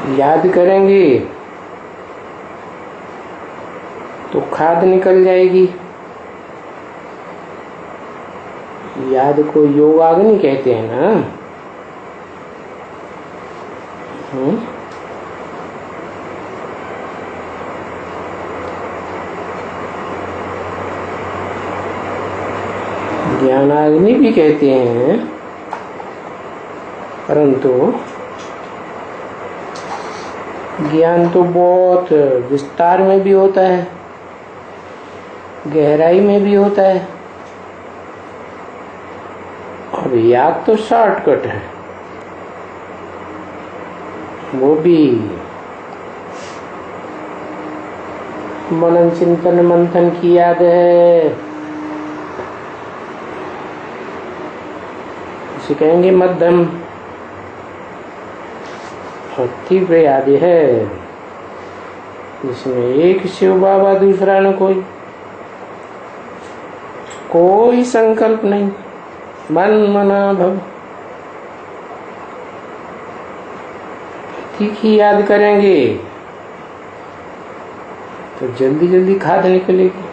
याद करेंगे तो खाद निकल जाएगी। याद को योगाग्नि कहते हैं ना। ज्ञानाग्नि भी कहते हैं, परंतु ज्ञान तो बहुत विस्तार में भी होता है, गहराई में भी होता है, और याद तो शॉर्टकट है, वो भी मनन चिंतन मंथन की याद है। उसे कहेंगे मध्यम और तीव्र याद है, जिसमें एक शिव बाबा दूसरा न कोई संकल्प नहीं, मन मना भव। तीखी याद करेंगे तो जल्दी जल्दी खाद निकलेगी।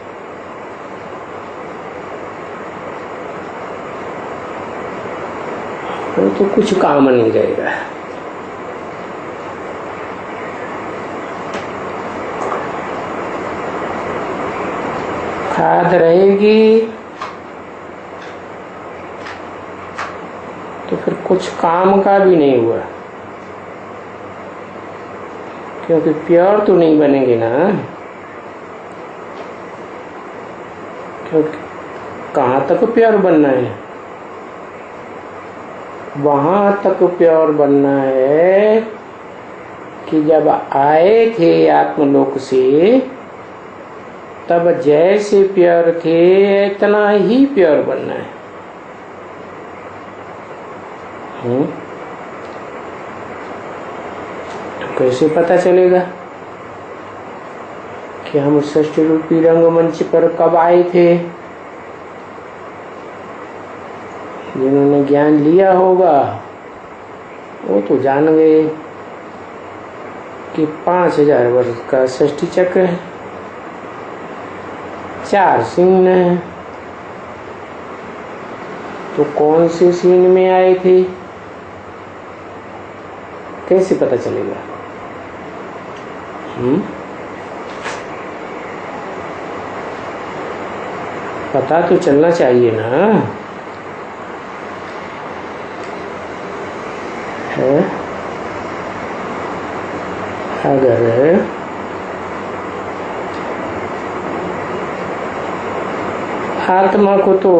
तो कुछ काम नहीं रहेगा। खाद रहेगी तो फिर कुछ काम का भी नहीं हुआ, क्योंकि प्योर तो नहीं बनेंगे ना। क्योंकि कहाँ तक प्योर बनना है? वहां तक प्योर बनना है कि जब आए थे आत्मलोक से तब जैसे प्योर थे इतना ही प्योर बनना है। तो कैसे पता चलेगा कि हम षष्ठी रूपी रंगमंच पर कब आए थे? जिन्होंने ज्ञान लिया होगा वो तो जान गए कि 5000 वर्ष का षष्ठी चक्र है, 4 सीन है। तो कौन से सीन में आए थे कैसे पता चलेगा? पता तो चलना चाहिए ना। है अगर आत्मा को तो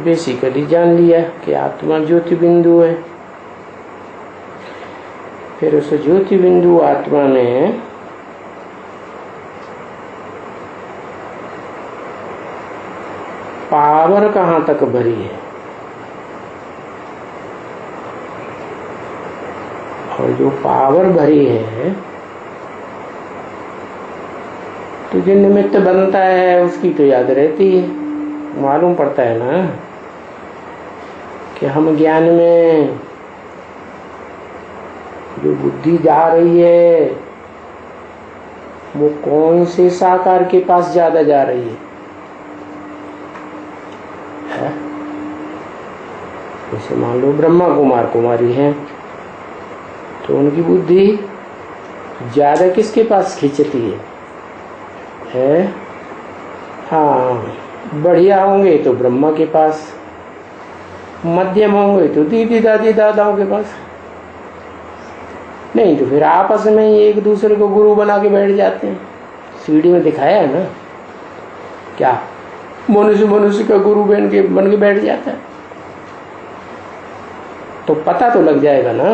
बेसिकली जान लिया कि आत्मा ज्योति बिंदु है, फिर उस ज्योति बिंदु आत्मा में पावर कहाँ तक भरी है, और जो पावर भरी है तो जो निमित्त बनता है उसकी तो याद रहती है। मालूम पड़ता है ना कि हम ज्ञान में जो बुद्धि जा रही है वो कौन से साकार के पास ज्यादा जा रही है? जैसे मान लो ब्रह्मा कुमार कुमारी हैं तो उनकी बुद्धि ज्यादा किसके पास खींचती है? हाँ, बढ़िया होंगे तो ब्रह्मा के पास, मध्यम होंगे तो दीदी दादी दादाओं के पास, नहीं तो फिर आपस में ही एक दूसरे को गुरु बना के बैठ जाते हैं। सीढ़ी में दिखाया है ना, क्या मनुष्य मनुष्य का गुरु बन के बैठ जाता है। तो पता तो लग जाएगा ना।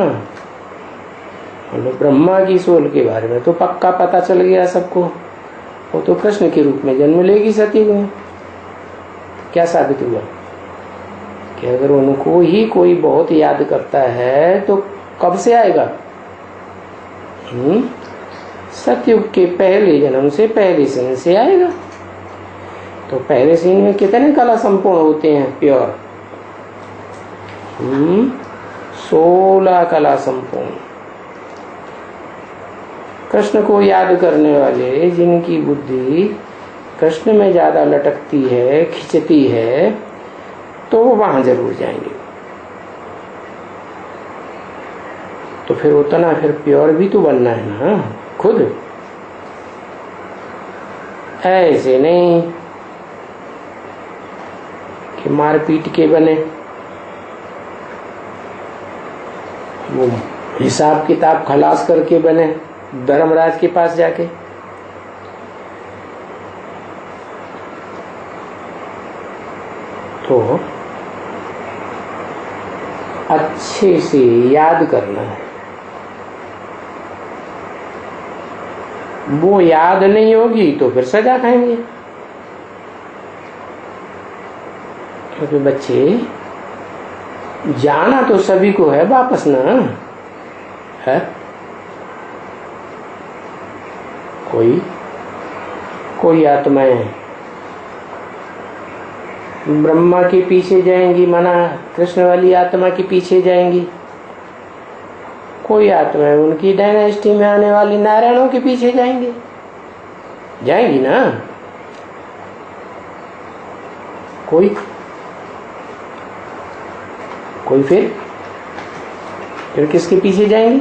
ब्रह्मा की सोल के बारे में तो पक्का पता चल गया सबको, वो तो कृष्ण के रूप में जन्म लेगी सती में। क्या साबित हुआ कि अगर उनको ही कोई बहुत याद करता है तो कब से आएगा? सतयुग के पहले जन्म से, पहले सीन से आएगा। तो पहले सीन में कितने कला संपूर्ण होते हैं? प्योर 16 कला संपूर्ण। कृष्ण को याद करने वाले जिनकी बुद्धि कृष्ण में ज्यादा लटकती है, खिंचती है, तो वो वहां जरूर जाएंगे। तो फिर उतना फिर प्योर भी तो बनना है ना खुद, ऐसे नहीं कि मार पीट के बने, वो हिसाब किताब खलास करके बने धर्मराज के पास जाके। तो अच्छे से याद करना है। वो याद नहीं होगी तो फिर सजा खाएंगे, क्योंकि बच्चे जाना तो सभी को है वापस ना है। कोई आत्माएं ब्रह्मा के पीछे जाएंगी, माना कृष्ण वाली आत्मा के पीछे जाएंगी। कोई आत्माएं उनकी डायनेस्टी में आने वाली नारायणों के पीछे जाएंगी ना। कोई फिर किसके पीछे जाएंगी?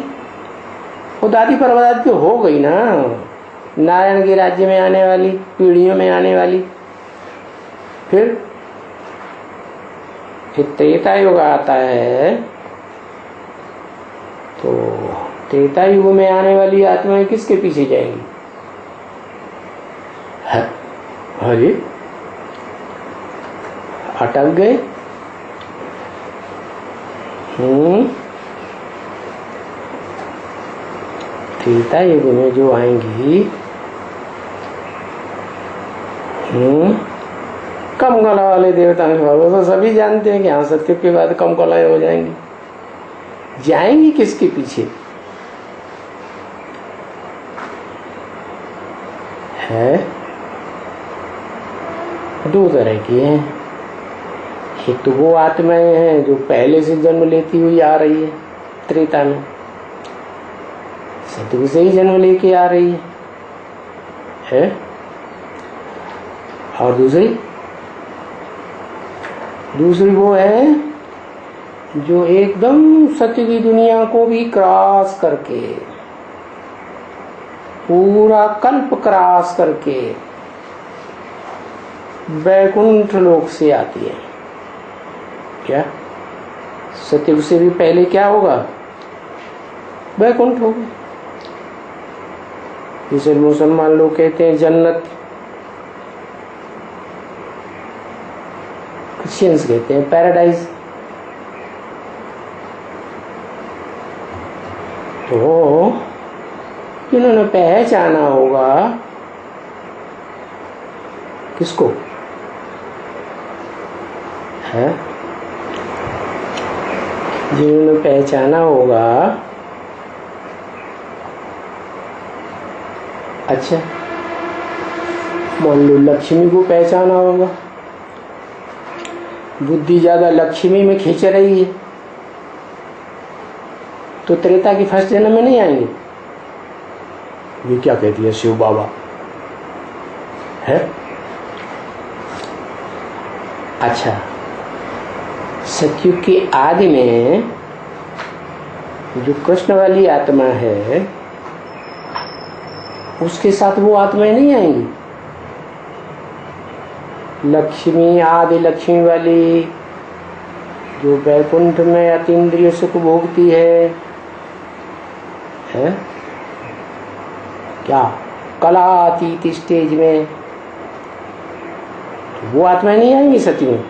वो दादी परदादी तो हो गई ना, नारायण के राज्य में आने वाली, पीढ़ियों में आने वाली। फिर त्रेता युग आता है, तो त्रेता युग में आने वाली आत्माएं किसके पीछे जाएंगी? अरे अटक गए। त्रेता युग में जो आएंगी कम कला वाले देवता वो तो सभी जानते हैं कि हाँ सत्य के बाद कम कलाएं हो जाएंगी किसके पीछे है? दो तरह की हैं। एक तो वो आत्माएं हैं जो पहले से जन्म लेती हुई आ रही है, त्रेता में सतयुग से ही जन्म लेके आ रही है? और दूसरी वो है जो एकदम सत्य की दुनिया को भी क्रॉस करके, पूरा कल्प क्रॉस करके वैकुंठ लोक से आती है। क्या सत्युग से भी पहले क्या होगा? वैकुंठ होगा। जिसे मुसलमान लोग कहते हैं जन्नत, क्रिश्चियंस कहते हैं पैराडाइज। तो इन्होंने पहचाना होगा किसको है? जिन्होंने पहचाना होगा, अच्छा मान लो लक्ष्मी को पहचाना होगा, बुद्धि ज्यादा लक्ष्मी में खींच रही है, तो त्रेता की फर्स्ट जन्म में नहीं आएंगे। ये क्या कहती है शिव बाबा है? अच्छा सतयुग के आदि में जो कृष्ण वाली आत्मा है उसके साथ वो आत्माएं नहीं आएंगी। लक्ष्मी, आदि लक्ष्मी वाली जो वैकुंठ में अतीन्द्रिय सुख भोगती है क्या कलातीत स्टेज में, वो आत्माएं नहीं आएंगी सतयुग में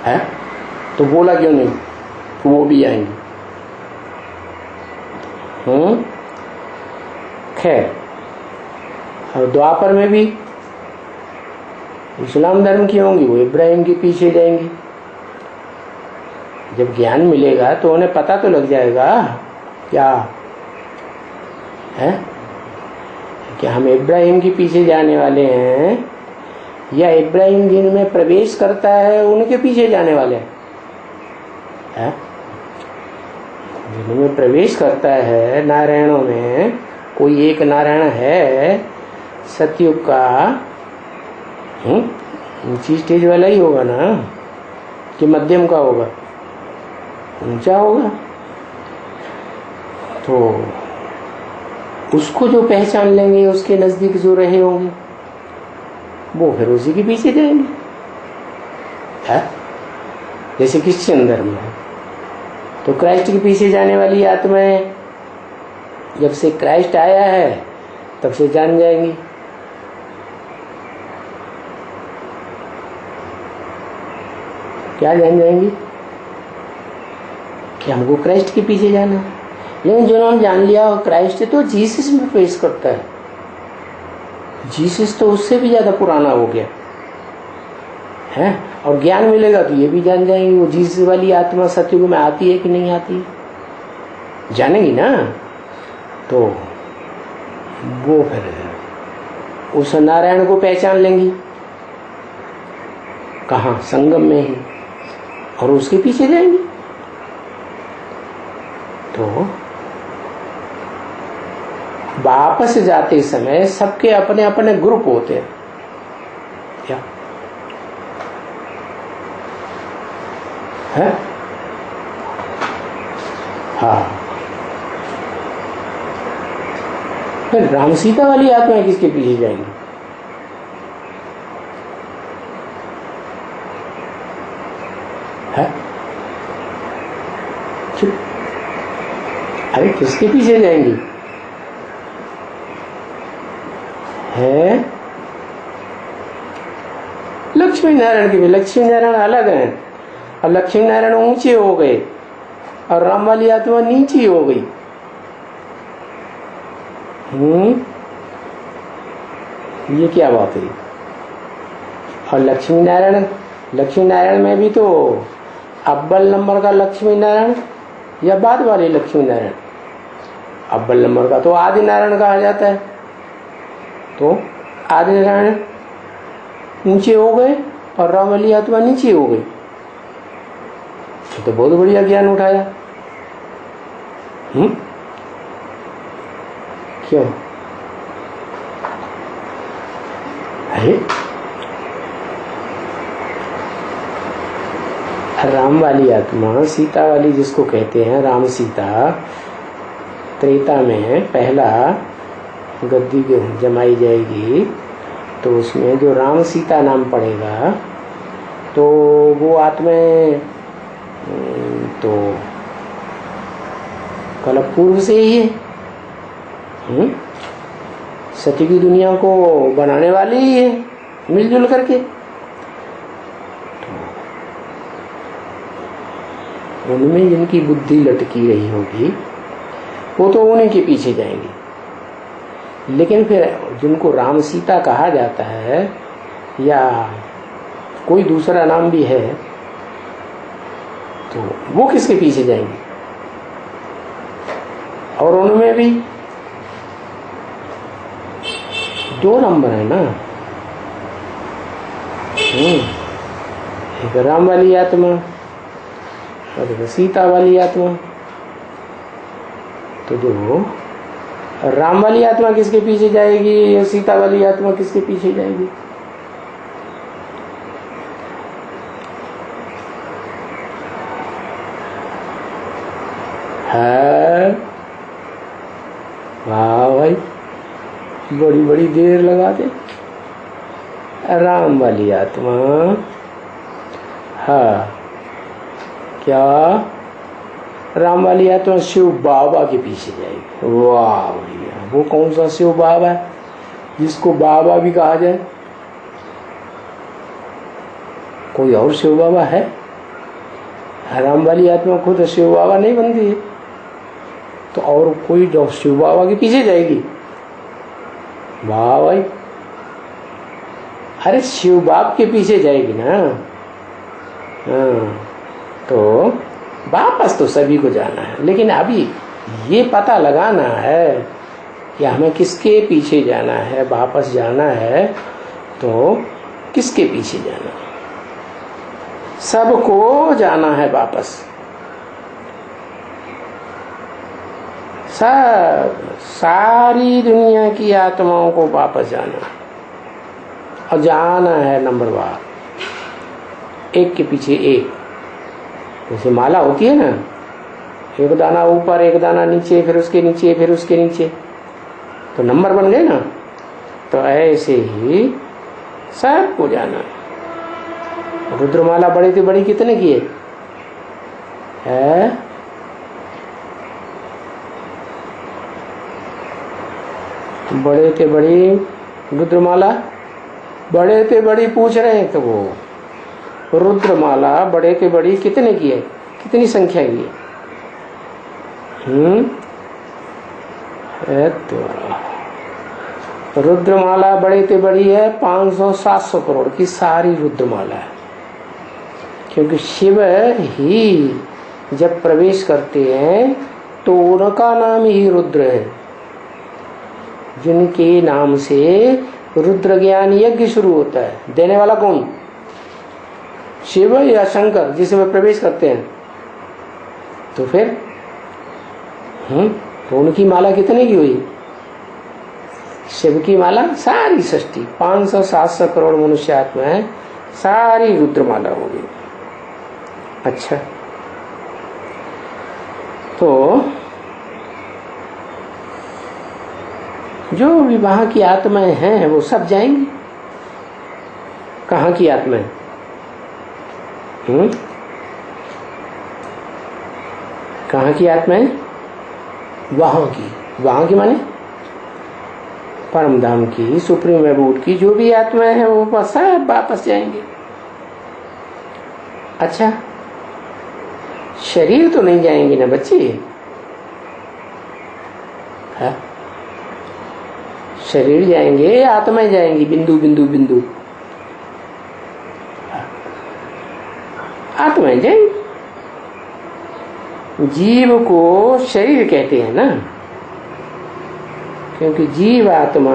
है? तो बोला क्यों नहीं वो भी आएंगी? खैर, और द्वापर में भी इस्लाम धर्म की होंगी, वो इब्राहिम के पीछे जाएंगी। जब ज्ञान मिलेगा तो उन्हें पता तो लग जाएगा क्या है कि हम इब्राहिम के पीछे जाने वाले हैं या इब्राहिम जिनमें प्रवेश करता है उनके पीछे जाने वाले हैं। जिनमें प्रवेश करता है नारायणों में, कोई एक नारायण है सतयुग का, ऊंची स्टेज वाला ही होगा ना कि मध्यम का होगा? ऊंचा होगा। तो उसको जो पहचान लेंगे, उसके नजदीक जो रहे होंगे, वो फिर उसी के पीछे जाएंगे। है? जैसे क्रिश्चियन धर्म है तो क्राइस्ट के पीछे जाने वाली आत्माएं जब से क्राइस्ट आया है तब से जान जाएंगी। क्या जान जाएंगी? कि हमको क्राइस्ट के पीछे जाना है। लेकिन जिन्होंने जान लिया क्राइस्ट तो जीसस में प्रवेश करता है, जीसस तो उससे भी ज्यादा पुराना हो गया है, और ज्ञान मिलेगा तो ये भी जान जाएंगे वो जीसस वाली आत्मा सतयुग में आती है कि नहीं आती है, जानेंगी ना। तो वो फिर उस नारायण को पहचान लेंगी, कहाँ? संगम में ही, और उसके पीछे जाएंगी। तो वापस जाते समय सबके अपने अपने ग्रुप होते हैं। क्या है? हाँ, फिर राम सीता वाली आत्माएं किसके पीछे जाएंगी? है? चुप। अरे किसके पीछे जाएंगी? है लक्ष्मी नारायण के भी। लक्ष्मी नारायण अलग हैं, और लक्ष्मी नारायण ऊंचे हो गए और राम वाली आत्मा नीची हो गई। ये क्या बात है? और लक्ष्मी नारायण में भी तो अव्वल नंबर का लक्ष्मी नारायण या बाद वाले लक्ष्मी नारायण? अव्वल नंबर का तो आदि नारायण कहा जाता है। तो आदि नारायण ऊंचे हो गए और राम वाली आत्मा नीचे हो गई। तो बहुत बढ़िया ज्ञान उठाया। क्यों? अरे राम वाली आत्मा, सीता वाली जिसको कहते हैं, राम सीता, त्रेता में पहला गद्दी जमाई जाएगी तो उसमें जो राम सीता नाम पड़ेगा तो वो आत्माएं तो कल पूर्व से ही है, सती की दुनिया को बनाने वाली ही है मिलजुल करके। तो उनमें जिनकी बुद्धि लटकी रही होगी वो तो उन्हीं के पीछे जाएंगे। लेकिन फिर जिनको राम सीता कहा जाता है या कोई दूसरा नाम भी है तो वो किसके पीछे जाएंगे? और उनमें भी दो नंबर है ना, एक राम वाली आत्मा और एक सीता वाली आत्मा। तो जो राम वाली आत्मा किसके पीछे जाएगी या सीता वाली आत्मा किसके पीछे जाएगी? है वाह भाई, बड़ी बड़ी देर लगाते। राम वाली आत्मा, हाँ क्या? राम वाली आत्मा शिव बाबा के पीछे जाएगी। वाह भैया, वो कौन सा शिव बाबा है जिसको बाबा भी कहा जाए? कोई और शिव बाबा है? राम वाली आत्मा खुद शिव बाबा नहीं बनती है तो और कोई जो शिव बाबा के पीछे जाएगी? वाह भाई, अरे शिव बाप के पीछे जाएगी ना। तो वापस तो सभी को जाना है, लेकिन अभी ये पता लगाना है कि हमें किसके पीछे जाना है। वापस जाना है तो किसके पीछे जाना है? सबको जाना है वापस। सब सारी दुनिया की आत्माओं को वापस जाना और जाना है नंबरवार, एक के पीछे एक। जैसे माला होती है ना, एक दाना ऊपर एक दाना नीचे, फिर उसके नीचे, फिर उसके नीचे, तो नंबर बन गए ना। तो ऐसे ही सबको जाना। रुद्रमाला बड़ी से बड़ी कितने की है? बड़े से बड़ी रुद्रमाला, बड़े से बड़ी पूछ रहे हैं तो वो रुद्रमाला बड़े से बड़ी कितने की है, कितनी संख्या की है? तो रुद्रमाला बड़े से बड़ी है 500-700 करोड़ की सारी रुद्रमाला है। क्योंकि शिव ही जब प्रवेश करते हैं तो उनका नाम ही रुद्र है, जिनके नाम से रुद्र ज्ञान यज्ञ शुरू होता है। देने वाला कौन? शिव या शंकर, जिसमें प्रवेश करते हैं। तो फिर तो उनकी माला कितने की हुई? शिव की माला सारी सृष्टि 500-700 करोड़ मनुष्य आत्मा है, सारी रुद्रमाला होगी। अच्छा, तो जो विवाह की आत्माएं हैं वो सब जाएंगी। कहाँ की आत्माएं? कहाँ की आत्माएं? वहां की माने परम धाम की, सुप्रीम एबोड की जो भी आत्माएं हैं वो सब वापस जाएंगे। अच्छा, शरीर तो नहीं जाएंगे ना बच्चे? है? शरीर जाएंगे, आत्माएं जाएंगी, बिंदु बिंदु बिंदु आत्माएं जाएंगी। जीव को शरीर कहते हैं ना, क्योंकि जीव आत्मा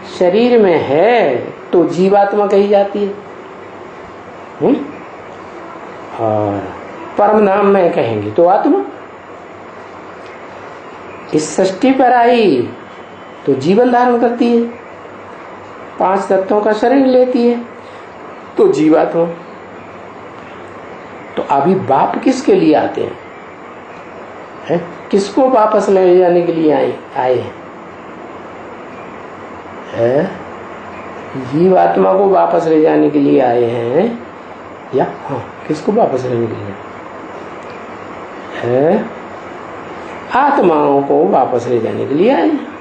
शरीर में है तो जीवात्मा कही जाती है। और परम धाम में कहेंगे तो आत्मा। इस सृष्टि पर आई तो जीवन धारण करती है, 5 तत्वों का शरीर लेती है तो जीवात्मा। तो अभी बाप किसके लिए आते हैं? किसको वापस ले जाने के लिए आए हैं? जीवात्मा को वापस ले जाने के लिए आए हैं या किसको वापस लेने के लिए है? आत्माओं को वापस ले जाने के लिए आए हैं।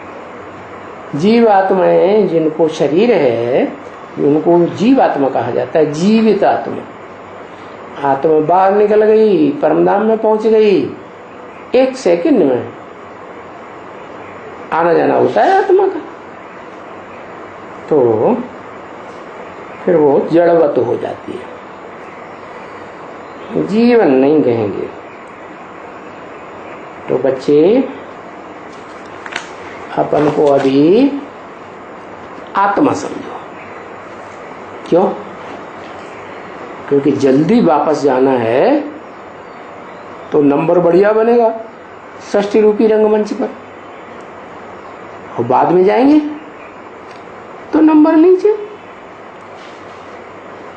जीवात्माएं जिनको शरीर है उनको जीवात्मा कहा जाता है, जीवित आत्मा। आत्मा बाहर निकल गई, परमधाम में पहुंच गई, 1 सेकंड में आना जाना होता है आत्मा का। तो फिर वो जड़वत हो जाती है, जीवन नहीं कहेंगे। तो बच्चे अपन को अभी आत्मा समझो। क्यों? क्योंकि जल्दी वापस जाना है तो नंबर बढ़िया बनेगा सृष्टि रूपी रंगमंच पर, और बाद में जाएंगे तो नंबर नीचे।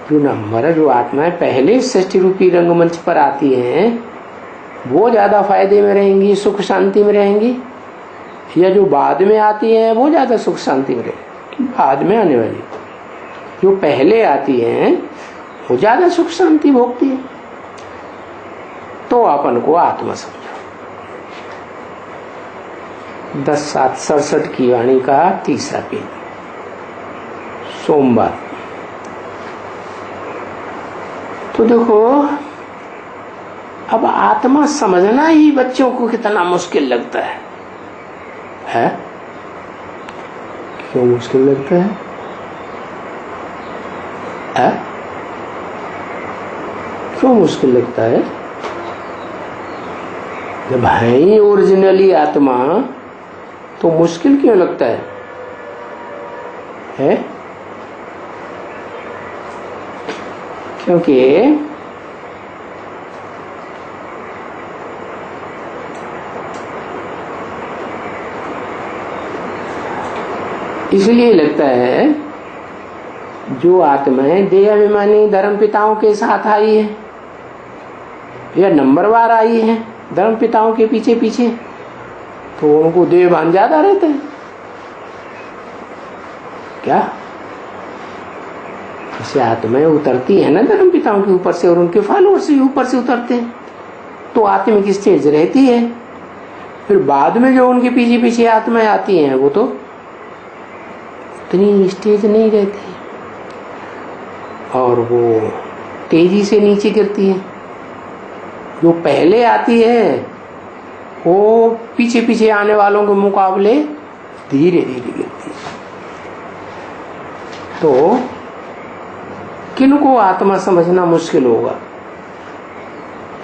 जो नंबर, जो आत्माएं पहले सृष्टि रूपी रंगमंच पर आती हैं वो ज्यादा फायदे में रहेंगी, सुख शांति में रहेंगी, या जो बाद में आती हैं वो ज्यादा सुख शांति में रहेंगी? बाद में आने वाली जो पहले आती हैं वो ज्यादा सुख शांति भोगती है। तो अपन को आत्मा समझो। 10/7/67 की वाणी का 3रा पेज, सोमवार। तो देखो, अब आत्मा समझना ही बच्चों को कितना मुश्किल लगता है? क्यों मुश्किल लगता है? क्यों मुश्किल लगता है? जब है ही ओरिजिनली आत्मा तो मुश्किल क्यों लगता है? क्योंकि इसलिए लगता है जो आत्माएं देह अभिमानी धर्म पिताओं के साथ आई है या नंबरवार आई है धर्म पिताओं के पीछे पीछे, तो उनको देहभान ज्यादा रहता है क्या? ऐसे आत्माएं उतरती है ना धर्म पिताओं के ऊपर से और उनके फॉलोअर्स से ऊपर से उतरते हैं, तो आत्मिक स्टेज रहती है। फिर बाद में जो उनके पीछे पीछे आत्माएं आती हैं वो तो इतनी स्टेज नहीं रहती और वो तेजी से नीचे गिरती है। जो पहले आती है वो पीछे पीछे आने वालों के मुकाबले धीरे धीरे गिरती है। तो किनको आत्मा समझना मुश्किल होगा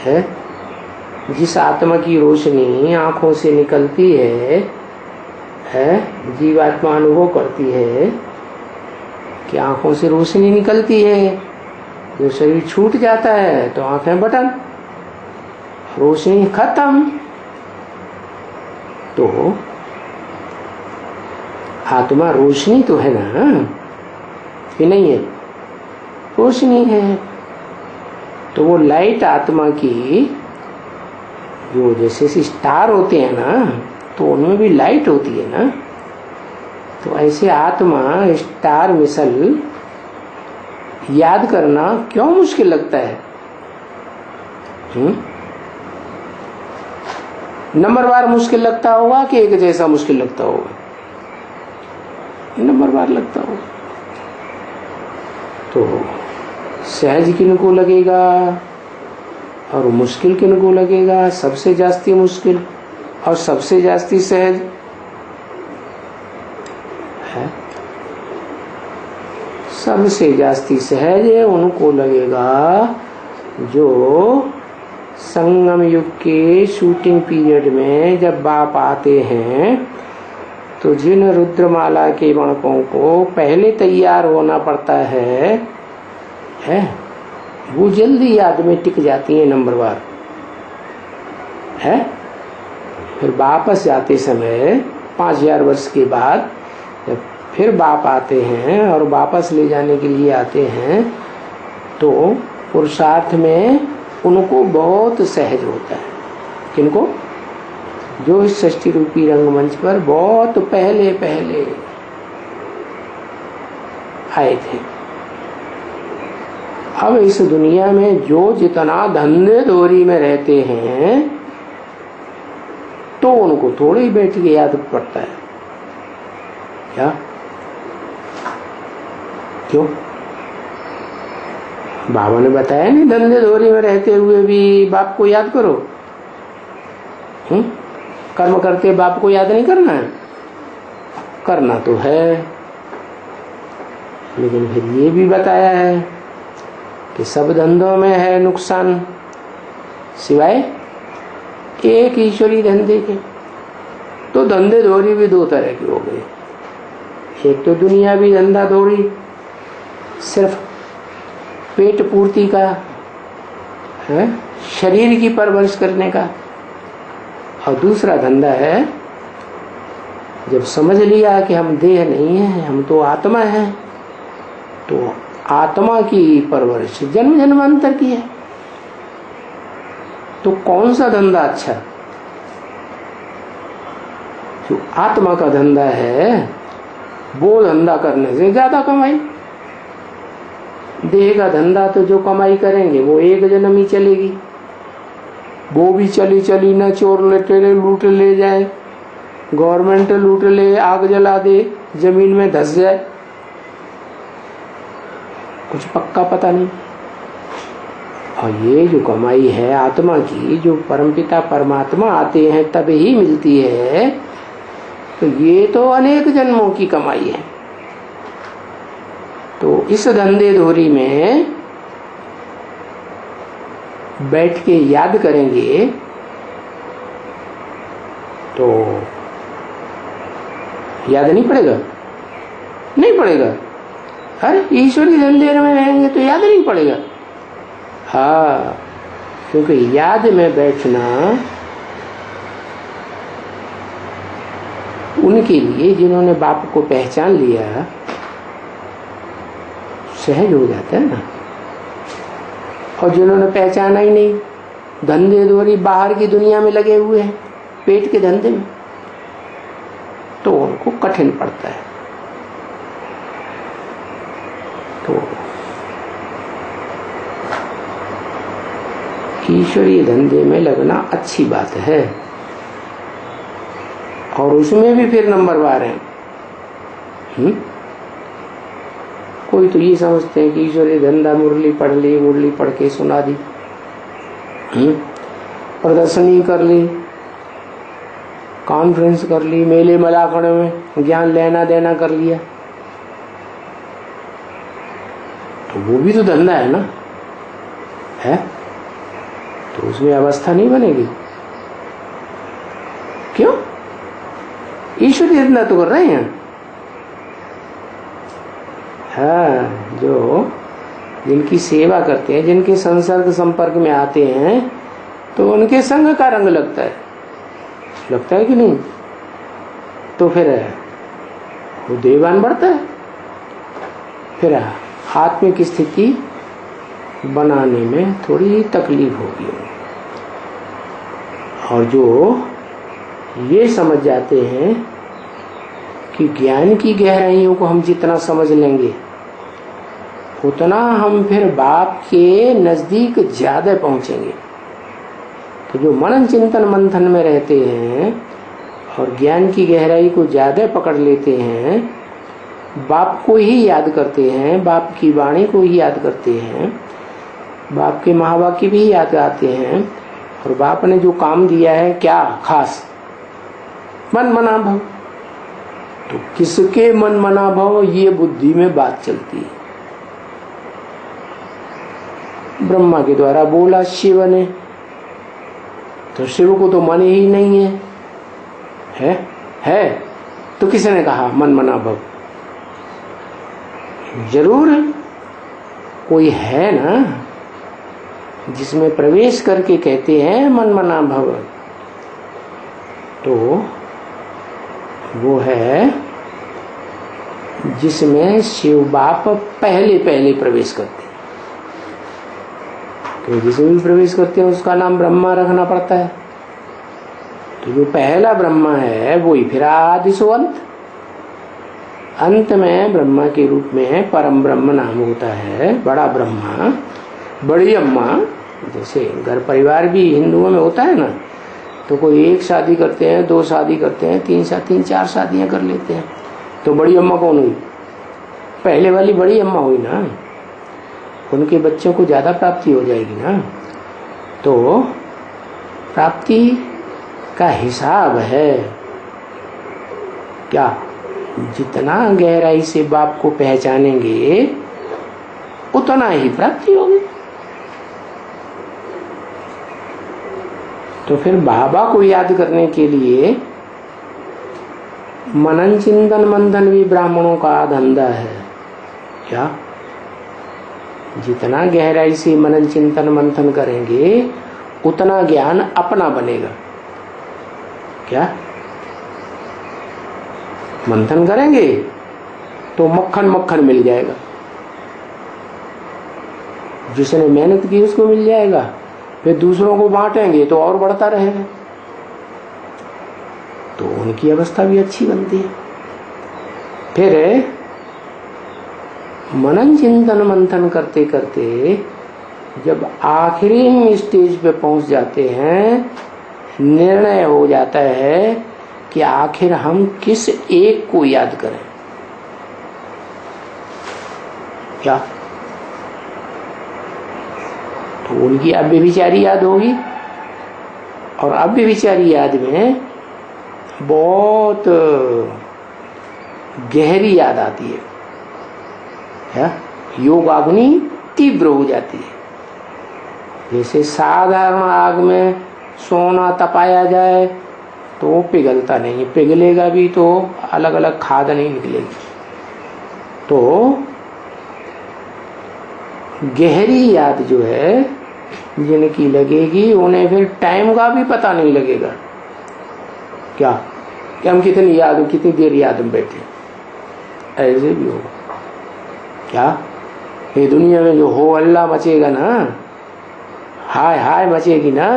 है? जिस आत्मा की रोशनी आंखों से निकलती है जीवात्मा अनुभव करती है कि आंखों से रोशनी निकलती है, जो शरीर छूट जाता है तो आंखें बटन, रोशनी खत्म। तो आत्मा रोशनी तो है ना, कि नहीं है? रोशनी है। तो वो लाइट आत्मा की जो जैसे स्टार होते हैं ना, तो उनमें भी लाइट होती है ना, तो ऐसे आत्मा स्टार मिसल याद करना क्यों मुश्किल लगता है? नंबरवार मुश्किल लगता होगा कि एक जैसा मुश्किल लगता होगा? नंबरवार लगता होगा। तो सहज किनको लगेगा और मुश्किल किनको लगेगा? सबसे जास्ती मुश्किल और सबसे जास्ती सहज है। सबसे जास्ती सहज उनको लगेगा जो संगम युग के शूटिंग पीरियड में जब बाप आते हैं तो जिन रुद्रमाला के बाणकों को पहले तैयार होना पड़ता है वो जल्दी याद में टिक जाती है नंबरवार है। फिर वापस जाते समय 5000 वर्ष के बाद जब फिर बाप आते हैं और वापस ले जाने के लिए आते हैं तो पुरुषार्थ में उनको बहुत सहज होता है। किनको? जो इस सृष्टि रूपी रंगमंच पर बहुत पहले पहले आए थे। अब इस दुनिया में जो जितना धंधे धोरी में रहते हैं तो उनको थोड़ी ही बैठ के याद पड़ता है क्या? क्यों? बाबा ने बताया नहीं, धंधे धोरी में रहते हुए भी बाप को याद करो। कर्म करते बाप को याद नहीं करना है? करना तो है, लेकिन फिर ये भी बताया है कि सब धंधों में है नुकसान सिवाय एक ईश्वरी धंधे के। तो धंधे धोरी भी दो तरह के हो गए। एक तो दुनिया भी धंधा धोरी सिर्फ पेट पूर्ति का है, शरीर की परवरिश करने का, और दूसरा धंधा है जब समझ लिया कि हम देह नहीं है, हम तो आत्मा है, तो आत्मा की परवरिश जन्म जन्मांतर की है। तो कौन सा धंधा अच्छा? जो आत्मा का धंधा है वो धंधा करने से ज्यादा कमाई। देह का धंधा तो जो कमाई करेंगे वो एक जन्म ही चलेगी, वो भी चली चली न चोर लुटेरे लूट ले जाए, गवर्नमेंट लूट ले, आग जला दे, जमीन में धस जाए, कुछ पक्का पता नहीं। और ये जो कमाई है आत्मा की, जो परमपिता परमात्मा आते हैं तब ही मिलती है, तो ये तो अनेक जन्मों की कमाई है। तो इस धंधे धोरी में बैठ के याद करेंगे तो याद नहीं पड़ेगा? नहीं पड़ेगा। अरे ईश्वरी धंधे में रहेंगे तो याद नहीं पड़ेगा। हाँ, क्योंकि याद में बैठना उनके लिए जिन्होंने बाप को पहचान लिया सहज हो जाता है ना। और जिन्होंने पहचाना ही नहीं, धंधे दोरी बाहर की दुनिया में लगे हुए हैं, पेट के धंधे में, तो उनको कठिन पड़ता है। तो ईश्वरीय धंधे में लगना अच्छी बात है, और उसमें भी फिर नंबरवार है। कोई तो ये समझते हैं कि ईश्वरीय धंधा मुरली पढ़ ली, मुरली पढ़ के सुना दी, प्रदर्शनी कर ली, कॉन्फ्रेंस कर ली, मेले मलाखड़े में ज्ञान लेना देना कर लिया, तो वो भी तो धंधा है ना, है? तो उसमें अवस्था नहीं बनेगी। क्यों? ईश्वरीय धंधा तो कर रहे हैं। हाँ, जो जिनकी सेवा करते हैं, जिनके संसर्ग संपर्क में आते हैं, तो उनके संग का रंग लगता है कि नहीं? तो फिर वो देवान बढ़ता है। फिर आत्मिक स्थिति बनाने में थोड़ी तकलीफ होगी। और जो ये समझ जाते हैं कि ज्ञान की गहराइयों को हम जितना समझ लेंगे उतना हम फिर बाप के नजदीक ज्यादा पहुंचेंगे। तो जो मनन चिंतन मंथन में रहते हैं और ज्ञान की गहराई को ज्यादा पकड़ लेते हैं, बाप को ही याद करते हैं, बाप की वाणी को ही याद करते हैं, बाप के महावाक्य भी याद आते हैं, और बाप ने जो काम दिया है क्या खास, मन मना भव। तो किसके मन मना भव, ये बुद्धि में बात चलती है। ब्रह्मा के द्वारा बोला शिव ने, तो शिव को तो मन ही नहीं है? तो किसने कहा मन मना भव? जरूर कोई है ना जिसमें प्रवेश करके कहते हैं मन मना भव। तो वो है जिसमें शिव बाप पहले प्रवेश करते हैं। तो जिसमें भी प्रवेश करते हैं उसका नाम ब्रह्मा रखना पड़ता है। तो जो पहला ब्रह्मा है वही फिर आदि सो अंत में ब्रह्मा के रूप में परम ब्रह्म नाम होता है। बड़ा ब्रह्मा, बड़ी अम्मा, जैसे घर परिवार भी हिंदुओं में होता है ना, तो कोई एक शादी करते हैं, दो शादी करते हैं, तीन चार शादियां कर लेते हैं। तो बड़ी अम्मा कौन हुई? पहले वाली बड़ी अम्मा हुई ना। उनके बच्चों को ज्यादा प्राप्ति हो जाएगी ना। तो प्राप्ति का हिसाब है क्या? जितना गहराई से बाप को पहचानेंगे उतना ही प्राप्ति होगी। तो फिर बाबा को याद करने के लिए मनन चिंतन मंथन भी ब्राह्मणों का धंधा है। क्या? जितना गहराई से मनन चिंतन मंथन करेंगे उतना ज्ञान अपना बनेगा। क्या? मंथन करेंगे तो मक्खन मक्खन मिल जाएगा, जिसने मेहनत की उसको मिल जाएगा। फिर दूसरों को बांटेंगे तो और बढ़ता रहेगा, तो उनकी अवस्था भी अच्छी बनती है। फिर मनन चिंतन मंथन करते करते जब आखिरी स्टेज पे पहुंच जाते हैं, निर्णय हो जाता है कि आखिर हम किस एक को याद करें। क्या? तो उनकी अव्यभिचारी याद होगी, और अव्यभिचारी याद में बहुत गहरी याद आती है। क्या? योगाग्नि तीव्र हो जाती है। जैसे साधारण आग में सोना तपाया जाए तो पिघलता नहीं, पिघलेगा भी तो अलग अलग खाद नहीं निकलेगी। तो गहरी याद जो है जिनकी लगेगी उन्हें फिर टाइम का भी पता नहीं लगेगा। क्या? कि हम कितनी देर याद में बैठे, ऐसे भी होगा क्या? ये दुनिया में जो हो अल्लाह मचेगा ना, हाय हाय मचेगी ना,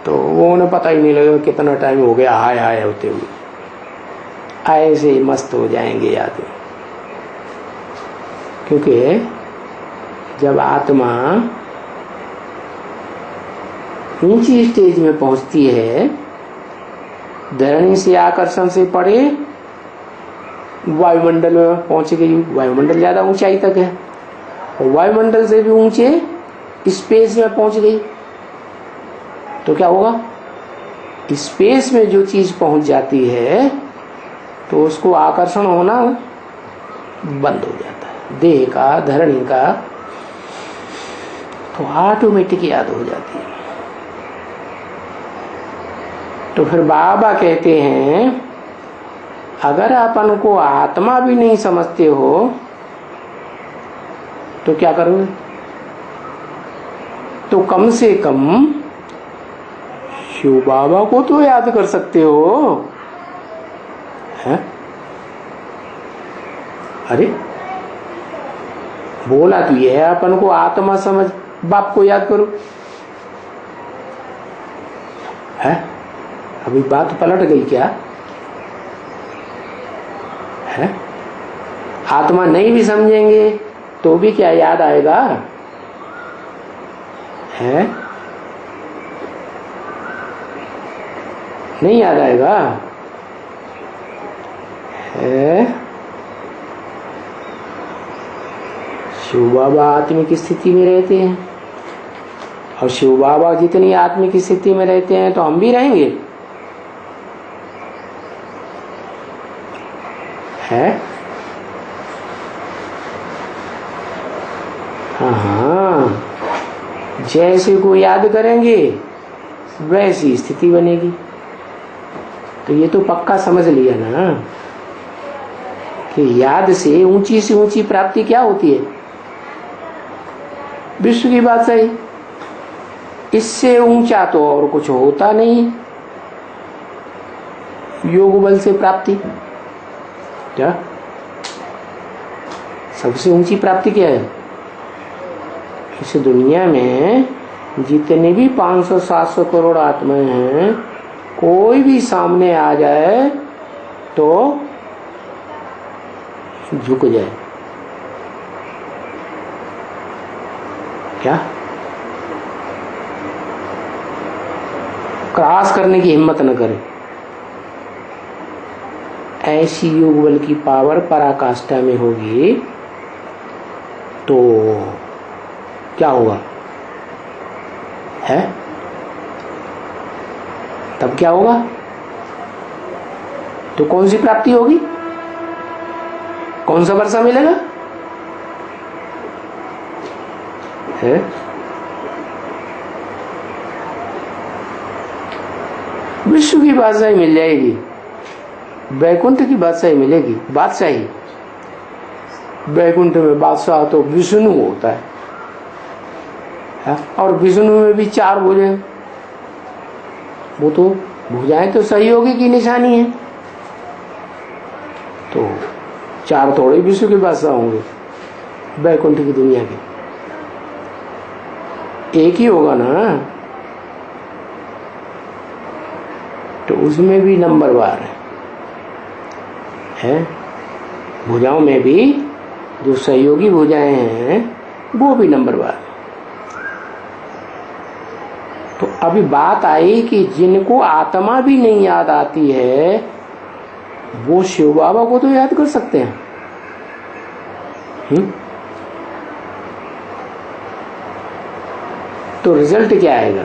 तो वो उन्हें पता ही नहीं लगेगा कितना टाइम हो गया हाय हाय होते हुए। ऐसे ही मस्त हो जाएंगे याद में। क्योंकि जब आत्मा ऊंची स्टेज में पहुंचती है, धरणी से आकर्षण से परे वायुमंडल में पहुंच गई। वायुमंडल ज्यादा ऊंचाई तक है, और वायुमंडल से भी ऊंचे स्पेस में पहुंच गई, तो क्या होगा? स्पेस में जो चीज पहुंच जाती है तो उसको आकर्षण होना बंद हो जाता है, देह का, धरणी का, तो ऑटोमेटिक याद हो जाती है। तो फिर बाबा कहते हैं अगर अपन को आत्मा भी नहीं समझते हो तो क्या करोगे? तो कम से कम शिव बाबा को तो याद कर सकते हो, है? अरे बोला तो ये है अपन को आत्मा समझ, बाप को याद करो, है? अभी बात पलट गई क्या? है? आत्मा नहीं भी समझेंगे तो भी क्या याद आएगा? है? नहीं याद आएगा? है? शिव बाबा आत्मिक स्थिति में रहते हैं, और शिव बाबा जितनी आत्मिक स्थिति में रहते हैं तो हम भी रहेंगे, है? हाँ, जैसे को याद करेंगे वैसी स्थिति बनेगी। तो ये तो पक्का समझ लिया ना कि याद से ऊंची प्राप्ति क्या होती है? विश्व की बात सही, इससे ऊंचा तो और कुछ होता नहीं। योग बल से प्राप्ति क्या? सबसे ऊंची प्राप्ति क्या है? इस दुनिया में जितने भी 500-700 करोड़ आत्माएं हैं, कोई भी सामने आ जाए तो झुक जाए, क्या? क्रॉस करने की हिम्मत न करे। ऐसी योग बल की पावर पराकाष्ठा में होगी तो क्या होगा? है? तब क्या होगा? तो कौन सी प्राप्ति होगी? कौन सा वर्षा मिलेगा? है? विश्व की बादशाही मिल जाएगी, वैकुंठ की बादशाही मिलेगी। बादशाही, वैकुंठ में बादशाह तो विष्णु होता है, और विष्णु में भी 4 भुजाएं, वो तो भुजाएं तो सहयोगी की निशानी है, तो 4 थोड़े विश्व के बादशाह होंगे वैकुंठ की दुनिया के, एक ही होगा ना। तो उसमें भी नंबरवार है, भुजाओं में भी जो सहयोगी भुजाएं हैं वो भी नंबरवार। तो अभी बात आई कि जिनको आत्मा भी नहीं याद आती है वो शिव बाबा को तो याद कर सकते हैं। तो रिजल्ट क्या आएगा?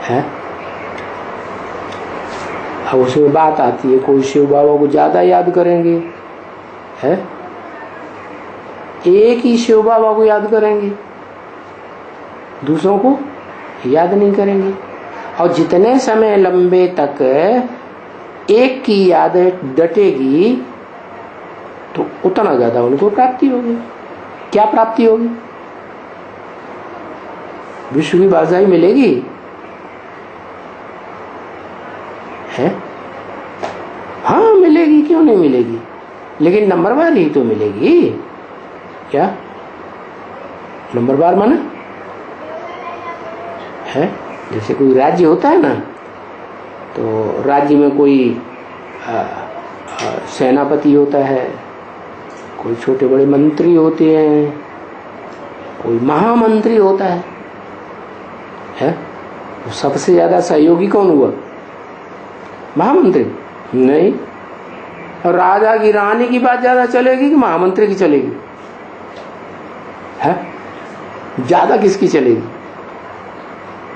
है? अब उसमें बात आती है, कोई शिव बाबा को ज्यादा याद करेंगे, है? एक ही शिव बाबा को याद करेंगे, दूसरों को याद नहीं करेंगे। और जितने समय लंबे तक एक की याद डटेगी तो उतना ज्यादा उनको प्राप्ति होगी। क्या प्राप्ति होगी? विश्व की बादशाही मिलेगी, नहीं मिलेगी, लेकिन नंबरवार ही तो मिलेगी। क्या नंबरवार माने है? जैसे कोई राज्य होता है ना, तो राज्य में कोई सेनापति होता है, कोई छोटे बड़े मंत्री होते हैं, कोई महामंत्री होता है? तो सबसे ज्यादा सहयोगी कौन हुआ? महामंत्री? नहीं। और राजा की रानी की बात ज्यादा चलेगी कि महामंत्री की चलेगी? है ज्यादा किसकी चलेगी?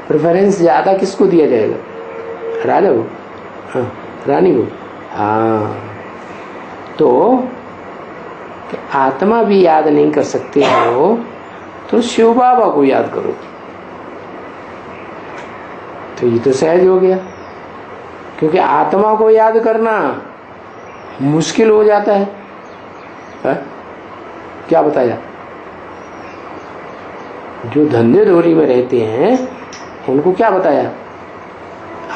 प्रेफरेंस ज्यादा किसको दिया जाएगा? राजा को? हाँ, रानी को? हाँ। तो आत्मा भी याद नहीं कर सकते हो तो शिव बाबा को याद करो, तो ये तो सहज हो गया। क्योंकि आत्मा को याद करना मुश्किल हो जाता है, क्या बताया? जो धंधे धोरी में रहते हैं उनको क्या बताया?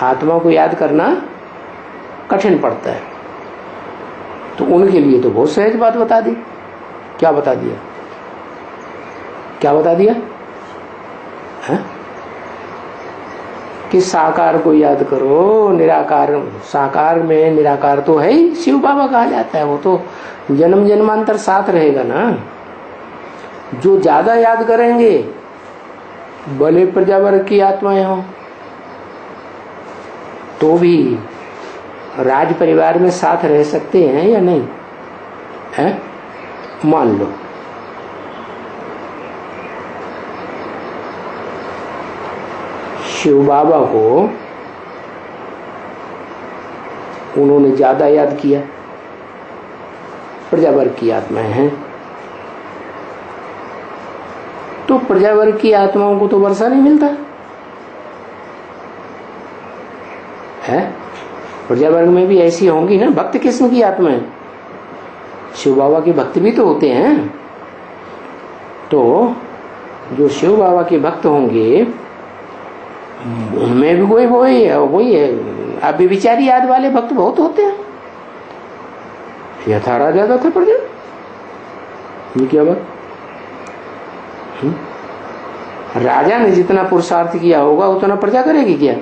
आत्मा को याद करना कठिन पड़ता है, तो उनके लिए तो बहुत सहज बात बता दी। क्या बता दिया? क्या बता दिया है? कि साकार को याद करो, निराकार। साकार में निराकार तो है ही, शिव बाबा कहा जाता है, वो तो जन्म जन्मांतर साथ रहेगा ना। जो ज्यादा याद करेंगे भले प्रजावर्ग की आत्माएं हो तो भी राज परिवार में साथ रह सकते हैं या नहीं है? मान लो शिव बाबा को उन्होंने ज्यादा याद किया, प्रजावर्ग की आत्माएं हैं, तो प्रजावर्ग की आत्माओं को तो वर्षा नहीं मिलता है। प्रजावर्ग में भी ऐसी होंगी ना। भक्त किस्म की आत्माएं, शिव बाबा के भक्त भी तो होते हैं। तो जो शिव बाबा के भक्त होंगे उनमें भी वही है। अभी विचारी याद वाले भक्त बहुत होते हैं। यथा राजा था प्रजा, ये क्या बात? राजा ने जितना पुरुषार्थ किया होगा उतना प्रजा करेगी क्या?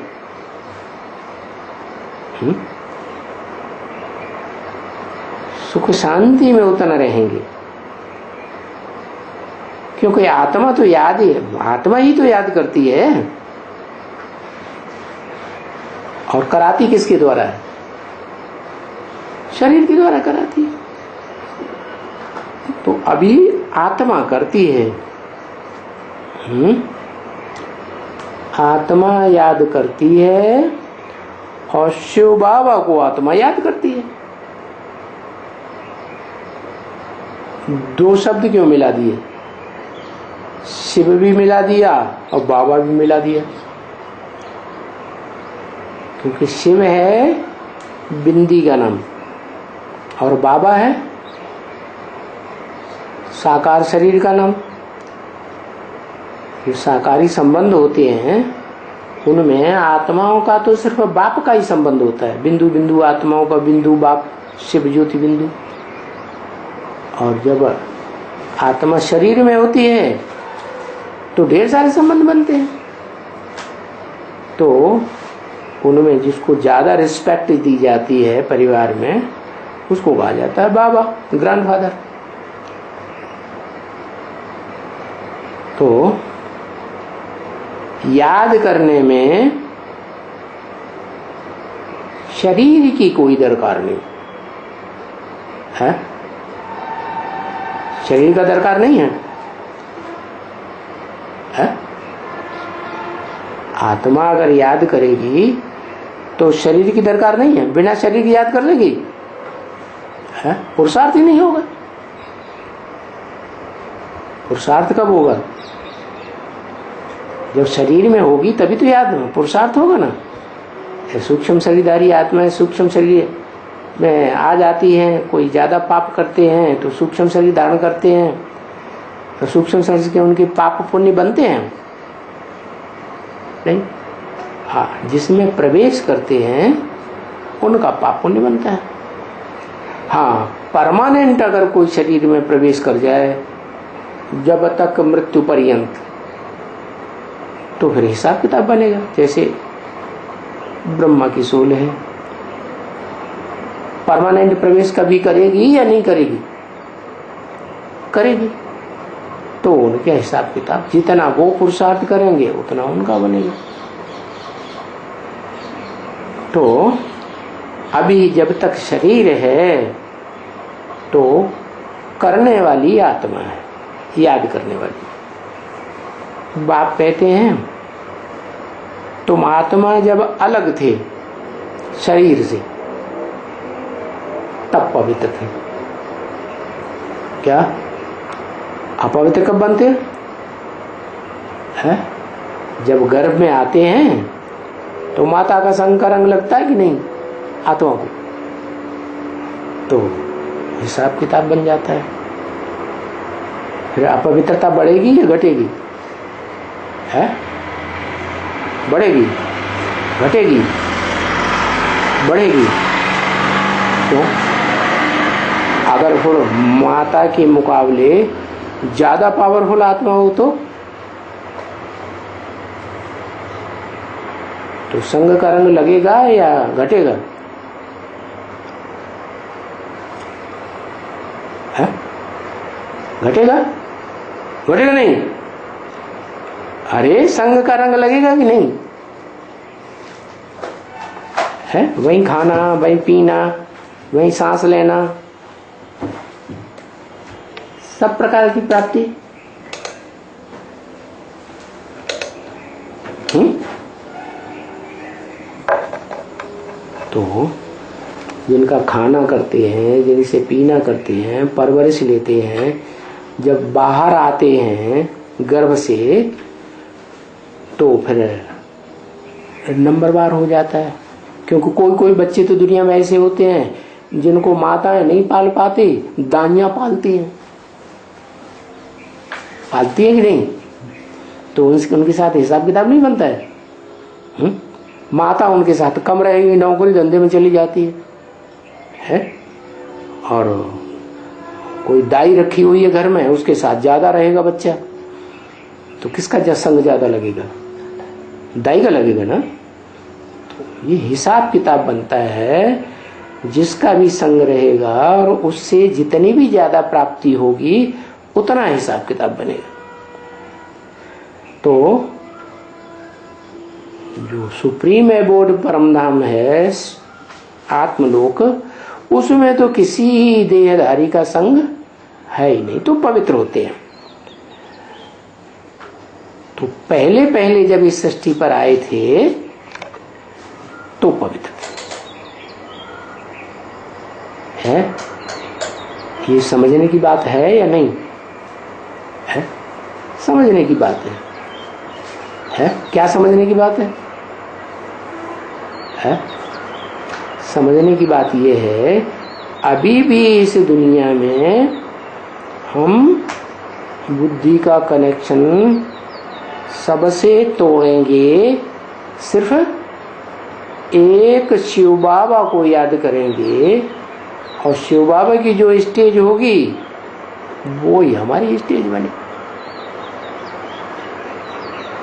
सुख शांति में उतना रहेंगे, क्योंकि आत्मा तो याद ही, आत्मा ही तो याद करती है। और कराती किसके द्वारा है? शरीर के द्वारा कराती है। तो अभी आत्मा करती है, आत्मा याद करती है और शिव बाबा को आत्मा याद करती है। दो शब्द क्यों मिला दिए? शिव भी मिला दिया और बाबा भी मिला दिया, क्योंकि शिव है बिंदी का नाम और बाबा है साकार शरीर का नाम। जो साकारी संबंध होते हैं उनमें आत्माओं का तो सिर्फ बाप का ही संबंध होता है। बिंदु बिंदु आत्माओं का बिंदु बाप, शिव ज्योति बिंदु। और जब आत्मा शरीर में होती है तो ढेर सारे संबंध बनते हैं। तो उनमें जिसको ज्यादा रिस्पेक्ट दी जाती है परिवार में, उसको कहा जाता है बाबा, ग्रैंडफादर। तो याद करने में शरीर की कोई दरकार नहीं है। शरीर का दरकार नहीं है, है? आत्मा अगर याद करेगी तो शरीर की दरकार नहीं है। बिना शरीर की याद कर लेगी, है? पुरुषार्थ ही नहीं होगा। पुरुषार्थ कब होगा? जब शरीर में होगी तभी तो याद पुरुषार्थ होगा ना। सूक्ष्म शरीरधारी आत्माएं सूक्ष्म शरीर में आ जाती हैं। कोई ज्यादा पाप करते हैं तो सूक्ष्म शरीर धारण करते हैं, तो सूक्ष्म शरीर के उनके पाप पुण्य बनते हैं नहीं? हाँ, जिसमें प्रवेश करते हैं उनका पाप पुण्य बनता है। हाँ, परमानेंट अगर कोई शरीर में प्रवेश कर जाए जब तक मृत्यु पर्यंत, तो फिर हिसाब किताब बनेगा। जैसे ब्रह्मा की सोल है, परमानेंट प्रवेश कभी करेगी या नहीं करेगी? करेगी। तो उनके हिसाब किताब जितना वो पुरुषार्थ करेंगे उतना उनका बनेगा। तो अभी जब तक शरीर है तो करने वाली आत्मा है, याद करने वाली। बाप कहते हैं तुम आत्मा जब अलग थे शरीर से तब पवित्र थे। क्या अपवित्र कब बनते हैं? जब गर्भ में आते हैं तो माता का संग का रंग लगता है कि नहीं आत्मा को? तो हिसाब किताब बन जाता है। फिर अपवित्रता बढ़ेगी या घटेगी? है बढ़ेगी, घटेगी, बढ़ेगी। तो अगर फिर माता के मुकाबले ज्यादा पावरफुल आत्मा हो तो संग का रंग लगेगा या घटेगा? है घटेगा, घटेगा नहीं? अरे संग का रंग लगेगा कि नहीं? है वही खाना, वही पीना, वही सांस लेना, सब प्रकार की प्राप्ति। तो जिनका खाना करते हैं, जिनसे पीना करते हैं, परवरिश लेते हैं, जब बाहर आते हैं गर्भ से तो फिर नंबरवार हो जाता है। क्योंकि कोई कोई बच्चे तो दुनिया में ऐसे होते हैं जिनको माताएं नहीं पाल पाते, दाइयां पालती हैं। पालती है कि नहीं? तो उनके साथ हिसाब किताब नहीं बनता है। माता उनके साथ कम रहेगी, नौकरी धंधे में चली जाती है? और कोई दाई रखी हुई है घर में, उसके साथ ज्यादा रहेगा बच्चा, तो किसका संग ज्यादा लगेगा? दाई का लगेगा ना। तो ये हिसाब किताब बनता है, जिसका भी संग रहेगा और उससे जितनी भी ज्यादा प्राप्ति होगी उतना हिसाब किताब बनेगा। तो जो सुप्रीम एबोर्ड परमधाम है आत्मलोक, उसमें तो किसी देहधारी का संग है ही नहीं, तो पवित्र होते हैं। तो पहले पहले जब इस सृष्टि पर आए थे तो पवित्र है। ये समझने की बात है या नहीं है? समझने की बात है? क्या समझने की बात है? समझने की बात यह है, अभी भी इस दुनिया में हम बुद्धि का कनेक्शन सबसे तोड़ेंगे, सिर्फ एक शिव बाबा को याद करेंगे और शिव बाबा की जो स्टेज होगी वो ही हमारी स्टेज बने।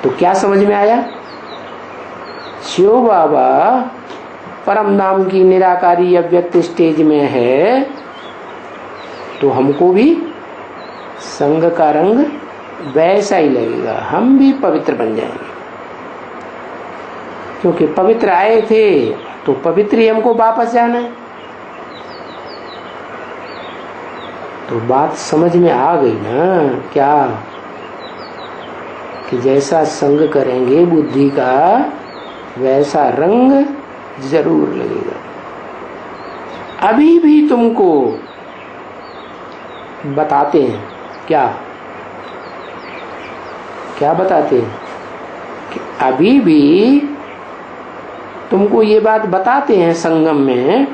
तो क्या समझ में आया? शिव बाबा परम धाम की निराकारी अव्यक्त स्टेज में है तो हमको भी संग का रंग वैसा ही लगेगा, हम भी पवित्र बन जाएंगे। क्योंकि पवित्र आए थे तो पवित्र ही हमको वापस जाना है। तो बात समझ में आ गई ना? क्या कि जैसा संग करेंगे बुद्धि का वैसा रंग जरूर लगेगा। अभी भी तुमको बताते हैं, क्या क्या बताते हैं कि अभी भी तुमको ये बात बताते हैं, संगम में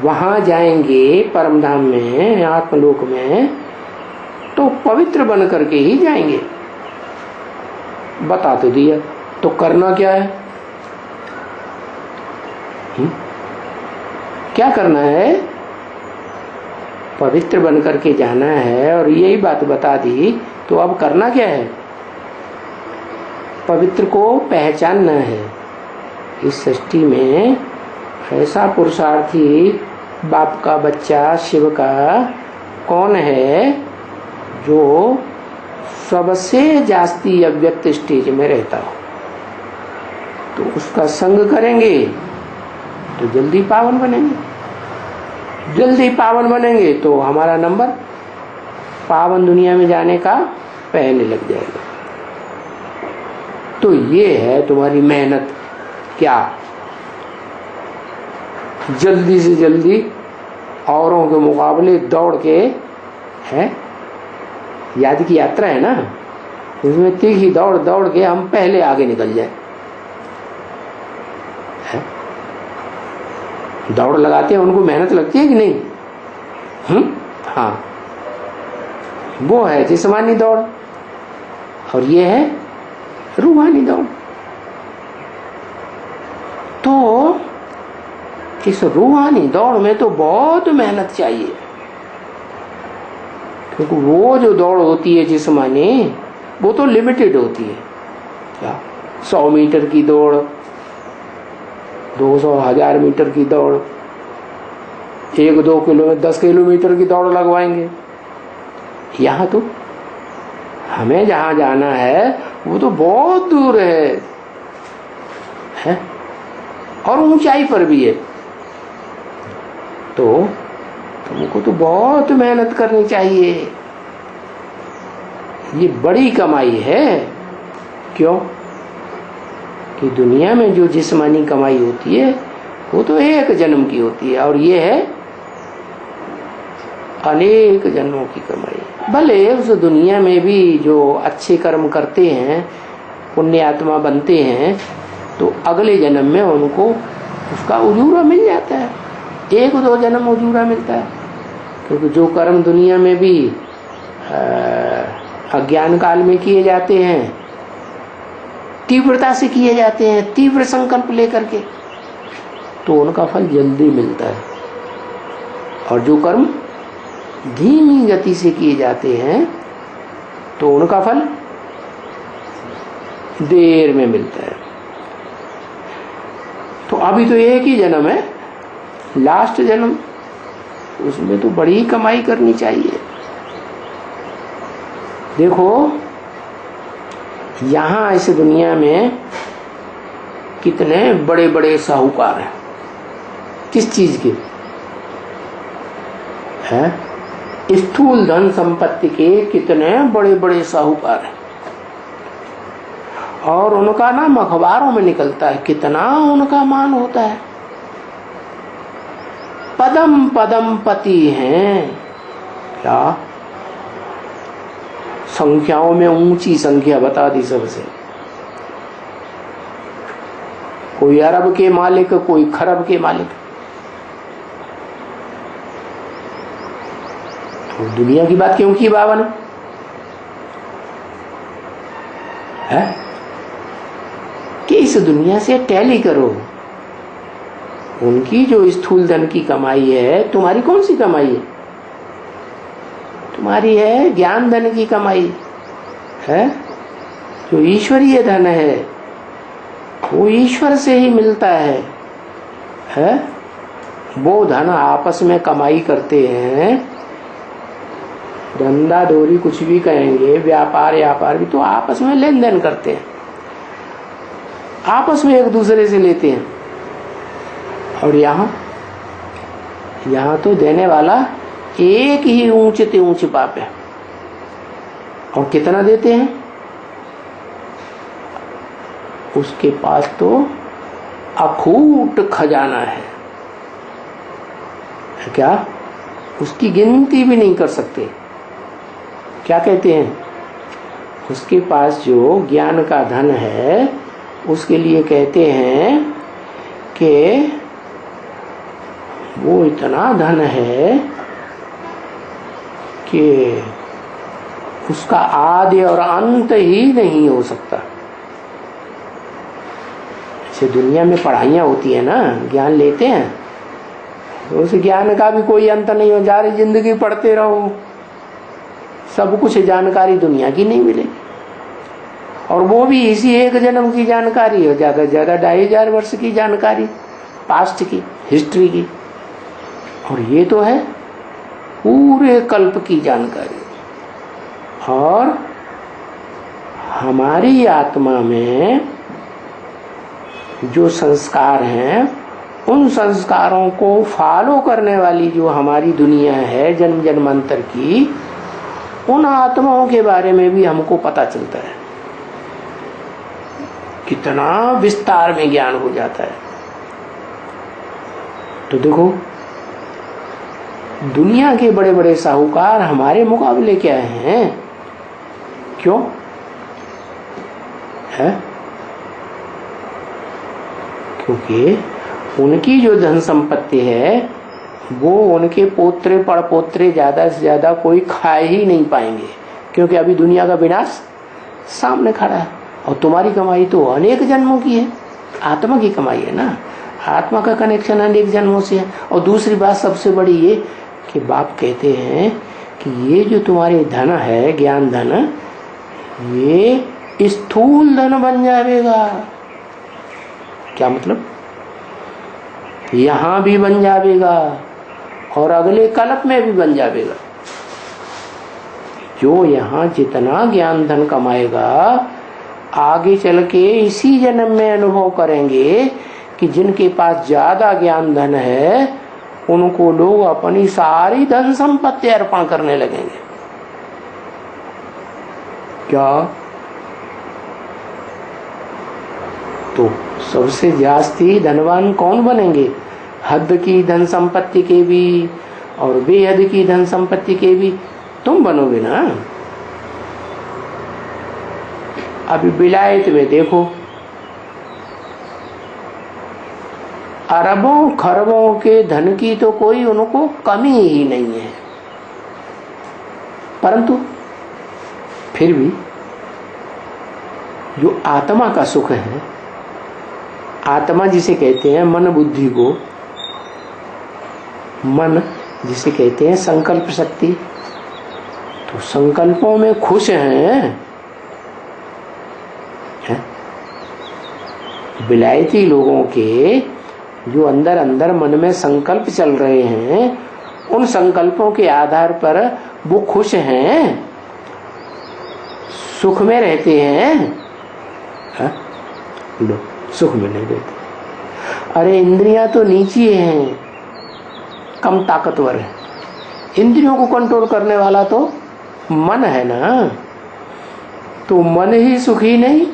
वहां जाएंगे परमधाम में, आत्मलोक में, तो पवित्र बन करके ही जाएंगे। बता तो दिया, तो करना क्या है? क्या क्या करना है? पवित्र बन करके जाना है। और यही बात बता दी तो अब करना क्या है? पवित्र को पहचानना है। इस सृष्टि में ऐसा पुरुषार्थी बाप का बच्चा शिव का कौन है जो सबसे जास्ती अव्यक्त स्टेज में रहता हो? तो उसका संग करेंगे तो जल्दी पावन बनेंगे। जल्दी पावन बनेंगे तो हमारा नंबर पावन दुनिया में जाने का पहले लग जाएगा। तो ये है तुम्हारी मेहनत। क्या? जल्दी से जल्दी औरों के मुकाबले दौड़ के है। याद की यात्रा है ना, उसमें तीखी दौड़ दौड़ के हम पहले आगे निकल जाए। दौड़ लगाते हैं, उनको मेहनत लगती है कि नहीं? हाँ, वो है जिस्मानी दौड़ और ये है रूहानी दौड़। तो इस रूहानी दौड़ में तो बहुत मेहनत चाहिए, क्योंकि वो जो दौड़ होती है जिस्मानी वो तो लिमिटेड होती है। क्या 100 मीटर की दौड़, 200 1000 मीटर की दौड़, 1-2 किलोमीटर 10 किलोमीटर की दौड़ लगवाएंगे। यहाँ तो हमें जहां जाना है वो तो बहुत दूर है और ऊंचाई पर भी है। तो तुमको तो बहुत मेहनत करनी चाहिए। ये बड़ी कमाई है। क्यों? कि दुनिया में जो जिस्मानी कमाई होती है वो तो एक जन्म की होती है और ये है अनेक जन्मों की कमाई। भले उस दुनिया में भी जो अच्छे कर्म करते हैं, पुण्य आत्मा बनते हैं, तो अगले जन्म में उनको उसका उजूरा मिल जाता है। 1-2 जन्म उजूरा मिलता है, क्योंकि जो कर्म दुनिया में भी अज्ञान काल में किए जाते हैं, तीव्रता से किए जाते हैं, तीव्र संकल्प लेकर के, तो उनका फल जल्दी मिलता है। और जो कर्म धीमी गति से किए जाते हैं तो उनका फल देर में मिलता है। तो अभी तो एक ही जन्म है, लास्ट जन्म, उसमें तो बड़ी कमाई करनी चाहिए। देखो यहां इस दुनिया में कितने बड़े बड़े साहूकार हैं। किस चीज के हैं? स्थूल धन संपत्ति के कितने बड़े बड़े साहूकार हैं, और उनका नाम अखबारों में निकलता है। कितना उनका मान होता है। पदम पदम पति हैं। क्या संख्याओं में ऊंची संख्या बता दी सबसे। कोई अरब के मालिक, कोई खरब के मालिक। तो दुनिया की बात क्यों की बाबा ने? है कि इस दुनिया से टैली करो। उनकी जो स्थूल धन की कमाई है, तुम्हारी कौन सी कमाई है? तुम्हारी है ज्ञान धन की कमाई है, जो ईश्वरीय धन है, वो ईश्वर से ही मिलता है? वो धन आपस में कमाई करते हैं। धंधा डोरी कुछ भी कहेंगे, व्यापार भी तो आपस में लेन देन करते हैं, आपस में एक दूसरे से लेते हैं। और यहाँ तो देने वाला एक ही ऊंचे ऊंचे पाप है। और कितना देते हैं? उसके पास तो अखूट खजाना है। क्या? उसकी गिनती भी नहीं कर सकते। क्या कहते हैं? उसके पास जो ज्ञान का धन है, उसके लिए कहते हैं कि वो इतना धन है कि उसका आदि और अंत ही नहीं हो सकता। जैसे दुनिया में पढ़ाइयाँ होती है ना, ज्ञान लेते हैं, तो उस ज्ञान का भी कोई अंत नहीं हो जा रही, जिंदगी पढ़ते रहो, सब कुछ जानकारी दुनिया की नहीं मिलेगी। और वो भी इसी एक जन्म की जानकारी हो, ज्यादा से ज्यादा 2500 वर्ष की जानकारी, पास्ट की, हिस्ट्री की। और ये तो है पूरे कल्प की जानकारी। और हमारी आत्मा में जो संस्कार हैं, उन संस्कारों को फॉलो करने वाली जो हमारी दुनिया है जन्म जन्मांतर की, उन आत्माओं के बारे में भी हमको पता चलता है। कितना विस्तार में ज्ञान हो जाता है। तो देखो, दुनिया के बड़े बड़े साहूकार हमारे मुकाबले क्या हैं? क्यों है? क्योंकि उनकी जो धन संपत्ति है वो उनके पोत्रे पड़पोत्रे ज्यादा से ज्यादा कोई खा ही नहीं पाएंगे, क्योंकि अभी दुनिया का विनाश सामने खड़ा है। और तुम्हारी कमाई तो अनेक जन्मों की है, आत्मा की कमाई है ना, आत्मा का कनेक्शन अनेक जन्मों से है। और दूसरी बात सबसे बड़ी ये कि बाप कहते हैं कि ये जो तुम्हारे धन है, ज्ञान धन, ये स्थूल धन बन जाएगा। क्या मतलब? यहां भी बन जाएगा और अगले कल्प में भी बन जाएगा। जो यहां जितना ज्ञान धन कमाएगा, आगे चल के इसी जन्म में अनुभव करेंगे कि जिनके पास ज्यादा ज्ञान धन है उनको लोग अपनी सारी धन संपत्ति अर्पण करने लगेंगे। क्या? तो सबसे जास्ती धनवान कौन बनेंगे? हद की धन संपत्ति के भी और बेहद की धन संपत्ति के भी तुम बनोगे ना। अभी विलायत में देखो, अरबों खरबों के धन की तो कोई उनको कमी ही नहीं है, परंतु फिर भी जो आत्मा का सुख है, आत्मा जिसे कहते हैं मन बुद्धि को, मन जिसे कहते हैं संकल्प शक्ति, तो संकल्पों में खुश हैं। विलायती लोगों के जो अंदर अंदर मन में संकल्प चल रहे हैं, उन संकल्पों के आधार पर वो खुश हैं, सुख में रहते हैं। लो, सुख में नहीं रहते। अरे इंद्रियां तो नीचे हैं, कम ताकतवर है। इंद्रियों को कंट्रोल करने वाला तो मन है ना, तो मन ही सुखी नहीं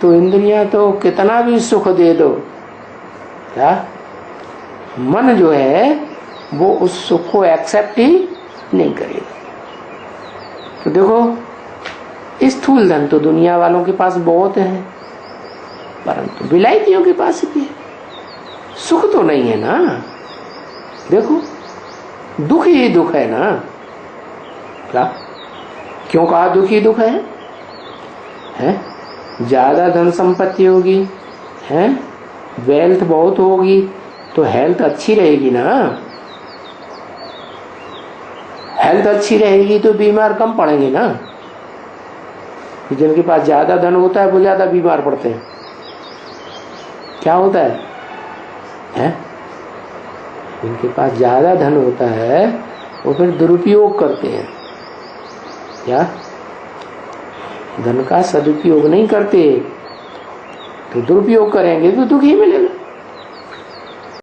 तो इंद्रियां तो कितना भी सुख दे दो, क्या मन जो है वो उस सुख को एक्सेप्ट ही नहीं करेगा। तो देखो, स्थूल धन तो दुनिया वालों के पास बहुत है, परंतु विलायतियों के पास भी सुख तो नहीं है ना। देखो, दुख ही दुख है ना। क्या? क्यों कहा दुख ही दुख है? ज्यादा धन संपत्ति होगी, है वेल्थ बहुत होगी, तो हेल्थ अच्छी रहेगी ना। हेल्थ अच्छी रहेगी तो बीमार कम पड़ेंगे ना। जिनके पास ज्यादा धन होता है वो ज्यादा बीमार पड़ते हैं। क्या होता है? जिनके पास ज्यादा धन होता है वो फिर दुरुपयोग करते हैं। क्या? धन का सदुपयोग नहीं करते, तो दुरुपयोग करेंगे तो दुख ही मिलेगा।